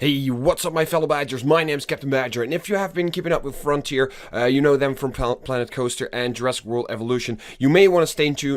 Hey, what's up my fellow Badgers? My name's Captain Badger, and if you have been keeping up with Frontier, you know them from Planet Coaster and Jurassic World Evolution. You may want to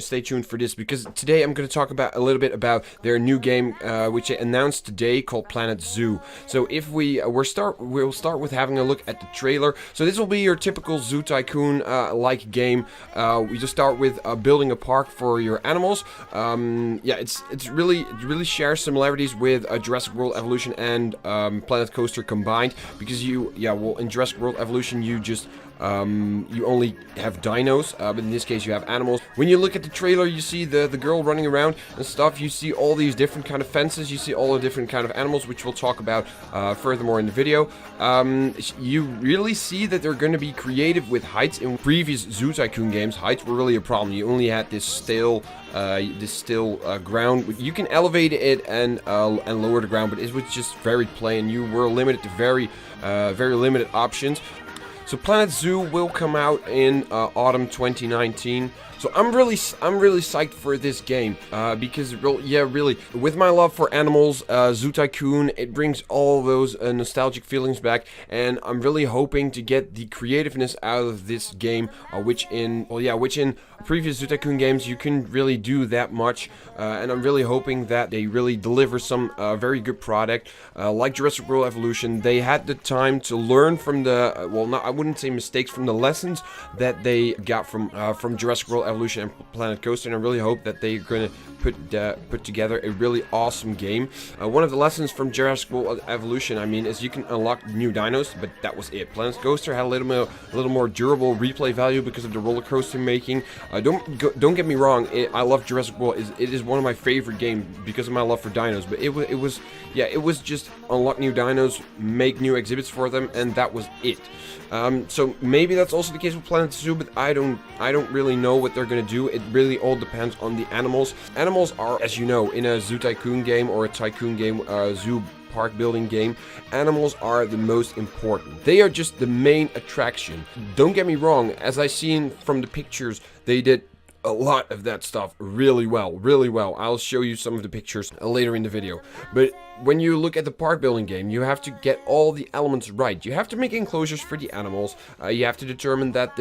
stay tuned for this, because today I'm going to talk about a little bit about their new game, which they announced today, called Planet Zoo. So if we'll start with having a look at the trailer. So this will be your typical Zoo Tycoon like game. We just start with building a park for your animals. Yeah, it really shares similarities with Jurassic World Evolution and Planet Coaster combined, because in Jurassic World Evolution you just you only have dinos, but in this case you have animals. When you look at the trailer, you see the girl running around and stuff. You see all these different kind of fences. You see all the different kind of animals, which we'll talk about furthermore in the video. You really see that they're going to be creative with heights. In previous Zoo Tycoon games, heights were really a problem. You only had this stale ground. You can elevate it and lower the ground, but it was just very plain. You were limited to very limited options. So Planet Zoo will come out in autumn 2019. So I'm really psyched for this game because really, with my love for animals, Zoo Tycoon, it brings all those nostalgic feelings back, and I'm really hoping to get the creativeness out of this game, which in previous Zoo Tycoon games you couldn't really do that much, and I'm really hoping that they really deliver some very good product. Like Jurassic World Evolution, they had the time to learn from the I wouldn't say mistakes, from the lessons that they got from Jurassic World Evolution and Planet Coaster, and I really hope that they're going to put together a really awesome game. One of the lessons from Jurassic World Evolution, is you can unlock new dinos, but that was it. Planet Coaster had a little more durable replay value because of the roller coaster making. Don't get me wrong, I love Jurassic World. It is one of my favorite games because of my love for dinos, but it was just unlock new dinos, make new exhibits for them, and that was it. So maybe that's also the case with Planet Zoo, but I don't really know what they're gonna do. It really all depends on the animals. Animals are, as you know, in a Zoo Tycoon game or a Tycoon game, zoo park building game, animals are the most important. They are just the main attraction. Don't get me wrong, as I seen from the pictures, they did a lot of that stuff really well. I'll show you some of the pictures later in the video. But when you look at the park building game, you have to get all the elements right. You have to make enclosures for the animals. You have to determine that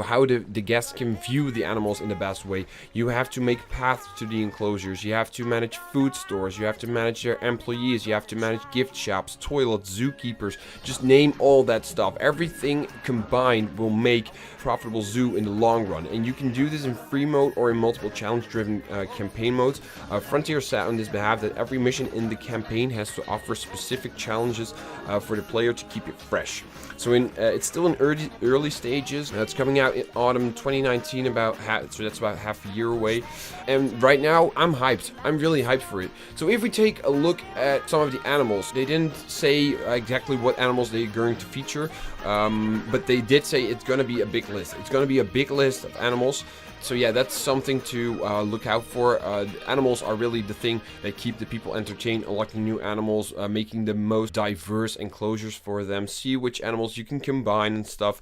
how the guests can view the animals in the best way. You have to make paths to the enclosures. You have to manage food stores. You have to manage their employees. You have to manage gift shops, toilets, zookeepers. Just name all that stuff. Everything combined will make profitable zoo in the long run. And you can do this in free mode or in multiple challenge-driven campaign modes. Frontier sat on this behalf that every mission in the campaign has to offer specific challenges for the player to keep it fresh. So it's still in early stages. It's coming out in autumn 2019, so that's about half a year away. And right now, I'm hyped. I'm really hyped for it. So if we take a look at some of the animals, they didn't say exactly what animals they're going to feature, but they did say it's going to be a big list. It's going to be a big list of animals. So yeah, that's something to look out for. Animals are really the thing that keep the people entertained, unlocking new animals, making the most diverse enclosures for them, see which animals you can combine and stuff.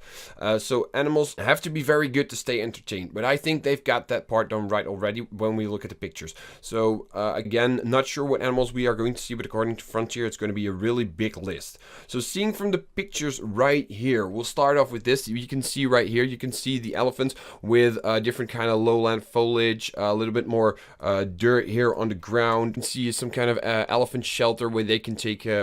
So animals have to be very good to stay entertained, but I think they've got that part done right already when we look at the pictures. So again, not sure what animals we are going to see, but according to Frontier, it's going to be a really big list. So seeing from the pictures right here, we'll start off with this. You can see right here, you can see the elephants with different kind of lowland foliage, a little bit more dirt here on the ground. You can see some kind of elephant shelter where they can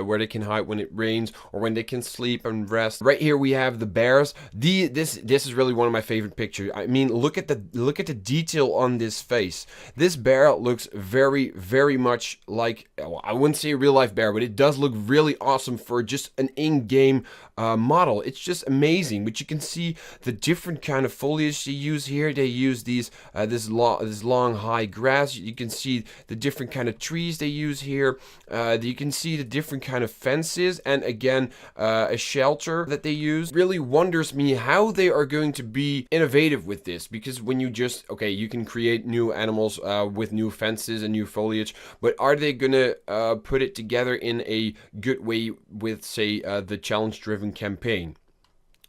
where they can hide when it rains or when they can sleep and rest. Right here we have the bears. This is really one of my favorite pictures. Look at the detail on this face. This bear looks very much like, well, I wouldn't say a real life bear, but it does look really awesome for just an in-game model. It's just amazing. But you can see the different kind of foliage they use here. They use this long high grass. You can see the different kind of trees they use here. You can see the different kind of fences, and again a shelter that they use. Really wonders me how they are going to be innovative with this, because when you you can create new animals with new fences and new foliage, but are they gonna put it together in a good way with, say, the challenge driven campaign?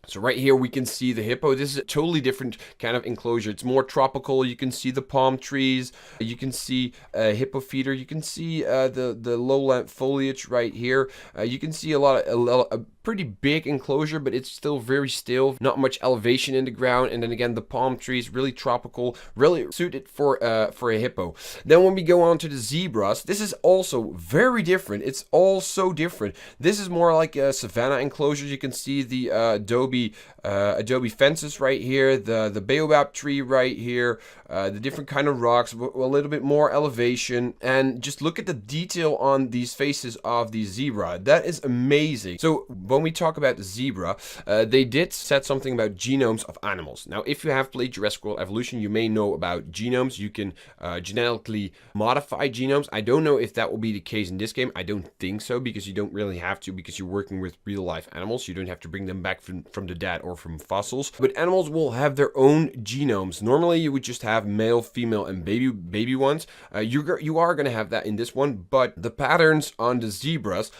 So right here we can see the hippo. This is a totally different kind of enclosure. It's more tropical. You can see the palm trees. You can see a hippo feeder. You can see the lowland foliage right here. You can see a pretty big enclosure, but it's still very still. Not much elevation in the ground. And then again, the palm trees, really tropical, really suited for a hippo. Then when we go on to the zebras, this is also very different. It's all so different. This is more like a savanna enclosure. You can see the adobe fences right here, the baobab tree right here, the different kind of rocks, a little bit more elevation, and just look at the detail on these faces of the zebra. That is amazing. So when we talk about the zebra, they did set something about genomes of animals. Now, if you have played Jurassic World Evolution, you may know about genomes. You can genetically modify genomes. I don't know if that will be the case in this game. I don't think so, because you don't really have to, because you're working with real life animals. You don't have to bring them back from the dead or from fossils. But animals will have their own genomes. Normally, you would just have male, female, and baby ones. You are going to have that in this one, but the patterns on the zebras,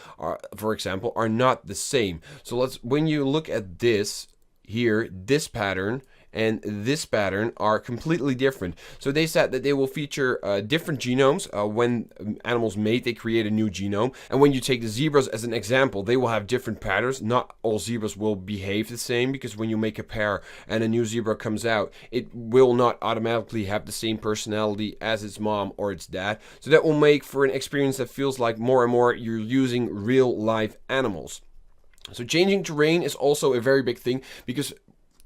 for example, are not the same. So when you look at this here, this pattern and this pattern are completely different. So they said that they will feature different genomes. When animals mate, they create a new genome. And when you take the zebras as an example, they will have different patterns. Not all zebras will behave the same, because when you make a pair and a new zebra comes out, it will not automatically have the same personality as its mom or its dad. So that will make for an experience that feels like more and more you're using real life animals. So changing terrain is also a very big thing, because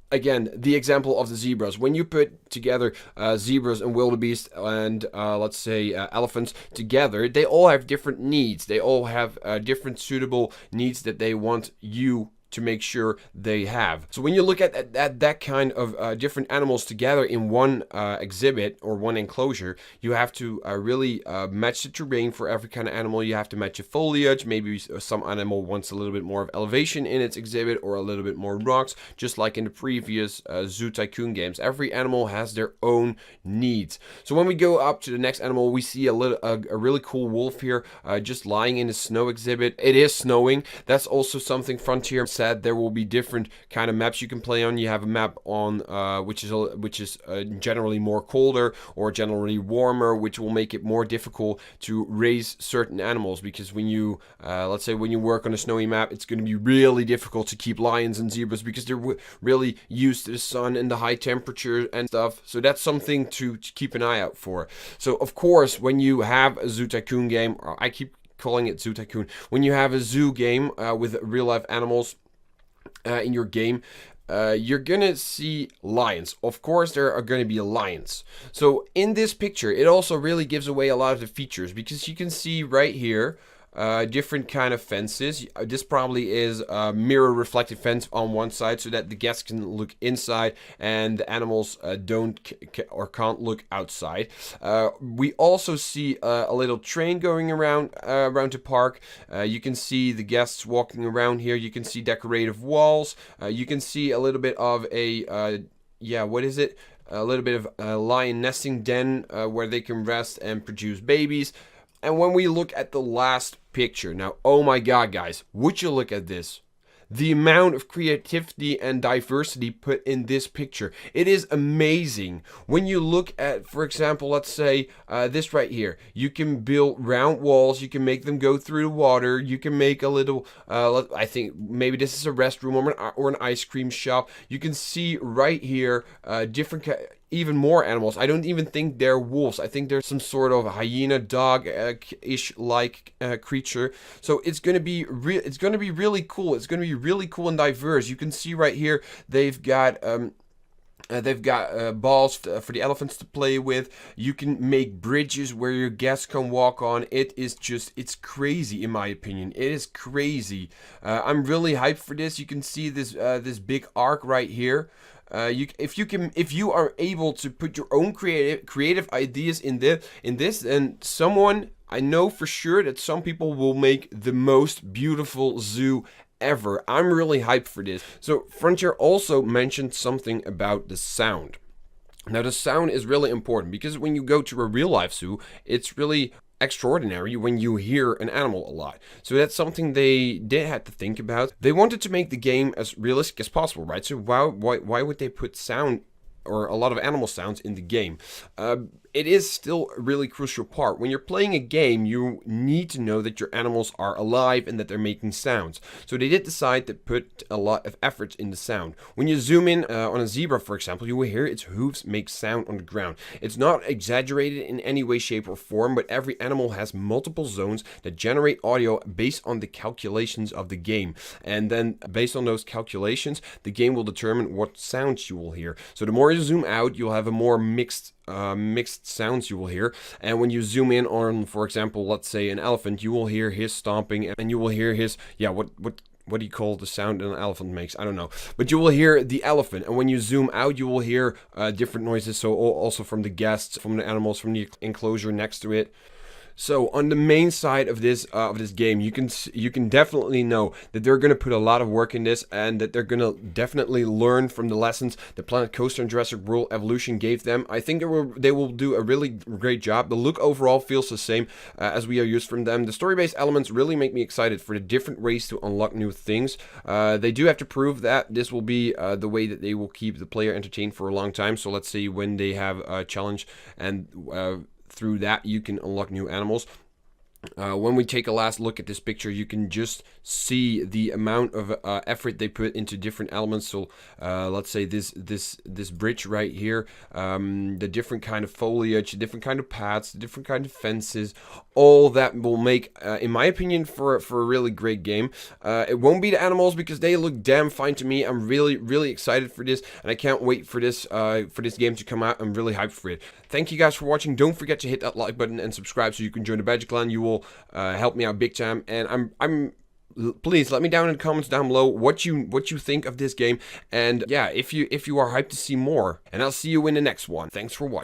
again, the example of the zebras. When you put together zebras and wildebeest and let's say elephants together, they all have different needs. They all have different suitable needs that they want you to make sure they have. So when you look at that kind of different animals together in one exhibit or one enclosure, you have to really match the terrain for every kind of animal. You have to match the foliage. Maybe some animal wants a little bit more of elevation in its exhibit, or a little bit more rocks, just like in the previous Zoo Tycoon games. Every animal has their own needs. So when we go up to the next animal, we see a really cool wolf here, just lying in a snow exhibit. It is snowing. That's also something Frontier said. There will be different kind of maps you can play on. You have a map on which is generally more colder or generally warmer, which will make it more difficult to raise certain animals, because when you let's say when you work on a snowy map, it's going to be really difficult to keep lions and zebras, because they're really used to the sun and the high temperature and stuff. So that's something to keep an eye out for. So of course, when you have a Zoo Tycoon game, or I keep calling it Zoo Tycoon, when you have a zoo game with real life animals in your game, you're gonna see lions. Of course, there are gonna be lions. So in this picture, it also really gives away a lot of the features, because you can see right here different kind of fences. This probably is a mirror reflective fence on one side, so that the guests can look inside and the animals can't look outside. We also see a little train going around the park. You can see the guests walking around here. You can see decorative walls. You can see a little bit of a what is it? A little bit of a lion nesting den where they can rest and produce babies. And when we look at the last picture, now, oh my God, guys, would you look at this? The amount of creativity and diversity put in this picture. It is amazing. When you look at, for example, let's say this right here. You can build round walls. You can make them go through the water. You can make a little, I think maybe this is a restroom or an ice cream shop. You can see right here different even more animals. I don't even think they're wolves. I think they're some sort of hyena, dog-ish like creature. So it's gonna be really cool. It's gonna be really cool and diverse. You can see right here they've got balls for the elephants to play with. You can make bridges where your guests can walk on. It's crazy in my opinion. It is crazy. I'm really hyped for this. You can see this big arc right here. If you are able to put your own creative ideas in this, then I know for sure that some people will make the most beautiful zoo ever. I'm really hyped for this. So Frontier also mentioned something about the sound. Now the sound is really important, because when you go to a real life zoo, it's really extraordinary when you hear an animal a lot. So that's something they did have to think about. They wanted to make the game as realistic as possible, right? So why would they put sound or a lot of animal sounds in the game? It is still a really crucial part. When you're playing a game, you need to know that your animals are alive and that they're making sounds. So they did decide to put a lot of effort in the sound. When you zoom in on a zebra, for example, you will hear its hooves make sound on the ground. It's not exaggerated in any way, shape, or form, but every animal has multiple zones that generate audio based on the calculations of the game. And then based on those calculations, the game will determine what sounds you will hear. So the more you zoom out, you'll have a more mixed sounds you will hear. And when you zoom in on, for example, let's say an elephant, you will hear his stomping, and you will hear his, what do you call the sound an elephant makes? I don't know. But you will hear the elephant. And when you zoom out, you will hear different noises. So also from the guests, from the animals, from the enclosure next to it. So on the main side of this game, you can definitely know that they're going to put a lot of work in this, and that they're going to definitely learn from the lessons that Planet Coaster and Jurassic World Evolution gave them. I think they will do a really great job. The look overall feels the same as we are used from them. The story-based elements really make me excited for the different ways to unlock new things. They do have to prove that this will be the way that they will keep the player entertained for a long time. So let's see when they have a challenge, and through that you can unlock new animals. When we take a last look at this picture, you can just see the amount of effort they put into different elements. So let's say this bridge right here, the different kind of foliage, the different kind of paths, the different kind of fences, all that will make, in my opinion, for a really great game. It won't be the animals because they look damn fine to me. I'm really excited for this, and I can't wait for this game to come out. I'm really hyped for it. Thank you guys for watching. Don't forget to hit that like button and subscribe so you can join the Badger Clan. You will help me out big time, and please let me down in the comments down below what you think of this game, and yeah, if you are hyped to see more, and I'll see you in the next one. Thanks for watching.